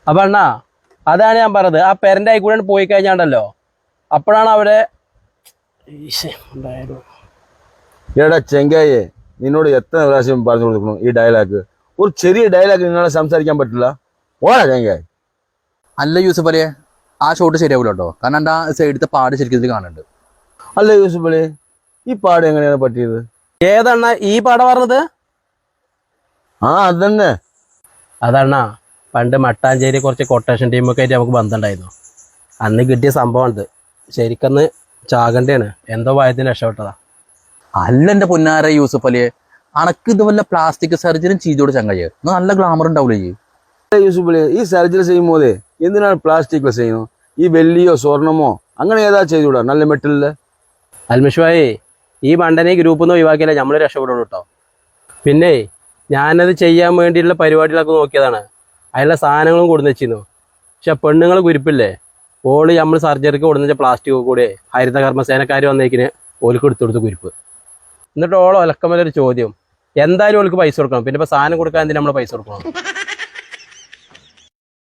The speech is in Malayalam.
അപ്പൊ അണ്ണാ അതാണ് ഞാൻ പറഞ്ഞത്. ആ പെരന്റെ ആയിക്കൂടെ പോയി കഴിഞ്ഞാണ്ടല്ലോ അപ്പോഴാണ് അവരെ എടാ ചെങ്കായെ, നിന്നോട് എത്ര പ്രാവശ്യം പറഞ്ഞു കൊടുക്കണം ഈ ഡയലോഗ്? ഒരു ചെറിയ ഡയലോഗ് നിങ്ങളെ സംസാരിക്കാൻ പറ്റില്ല. ഓടാ ചെങ്കായ. അല്ല യൂസഫ് അലിയെ, ആ ഷോട്ട് ശരിയാവില്ല കേട്ടോ. കാരണം എൻ്റെ ആ സൈഡത്തെ പാട് ശരിക്കും ഇതിൽ കാണുന്നുണ്ട്. അല്ല യൂസുഫ് അലി, ഈ പാട് എങ്ങനെയാണ് പറ്റിയത്? ഏതണ്ണ ഈ പട പറഞ്ഞത്? ആ അതന്നെ. അതണ്ണാ പണ്ട് മട്ടാഞ്ചേരി കുറച്ച് കൊട്ടേഷൻ ടീമൊക്കെ ആയിട്ട് നമുക്ക് ബന്ധമുണ്ടായിരുന്നു. അന്ന് കിട്ടിയ സംഭവമാണിത്. ശരിക്കന്ന് ചാകണ്ടയാണ്. എന്തോ ഭയത്തിന് രക്ഷപ്പെട്ടതാ. അല്ല എൻ്റെ പൊന്നാര യൂസഫ് അലിയെ, അണക്ക് ഇത് വല്ല പ്ലാസ്റ്റിക് സർജറിയും ചെയ്തോട് ചങ്ങായി, നല്ല ഗ്ലാമർ ഉണ്ടാവില്ലേ ഈ? യൂസുഫ് അലി, ഈ സർജറി ചെയ്യും പോലെ എന്തിനാണ് പ്ലാസ്റ്റിക് ചെയ്യുന്നത്? ഈ വെള്ളിയോ സ്വർണമോ അങ്ങനെ ഏതാ ചെയ്തുകൂടാ? നല്ല മെറ്റലില്. അൽമിഷുവായി, ഈ മണ്ടനെ ഗ്രൂപ്പിൽ നിന്ന് ഒഴിവാക്കിയാലേ നമ്മൾ രക്ഷപ്പെടുള്ളൂ കേട്ടോ. പിന്നെ ഞാനത് ചെയ്യാൻ വേണ്ടിയിട്ടുള്ള പരിപാടികളൊക്കെ നോക്കിയതാണ്. അതിലുള്ള സാധനങ്ങളും കൊടുന്ന് വെച്ചിരുന്നു. പക്ഷെ പെണ്ണുങ്ങൾ കുരിപ്പില്ലേ, ഓള് നമ്മൾ സർജറിക്ക് കൊടുന്ന് വെച്ച പ്ലാസ്റ്റിക് കൂടെ ഹരിത കർമ്മസേനക്കാർ വന്നേക്കിന് ഓൾക്ക് എടുത്തു കുരിപ്പ്. എന്നിട്ട് ഓളോ ഒലക്കമല്ലൊരു ചോദ്യം, എന്തായാലും ഓൾക്ക് പൈസ കൊടുക്കണം. പിന്നെ ഇപ്പോൾ സാധനം കൊടുക്കാൻ എന്തിനാ നമ്മൾ പൈസ കൊടുക്കണം?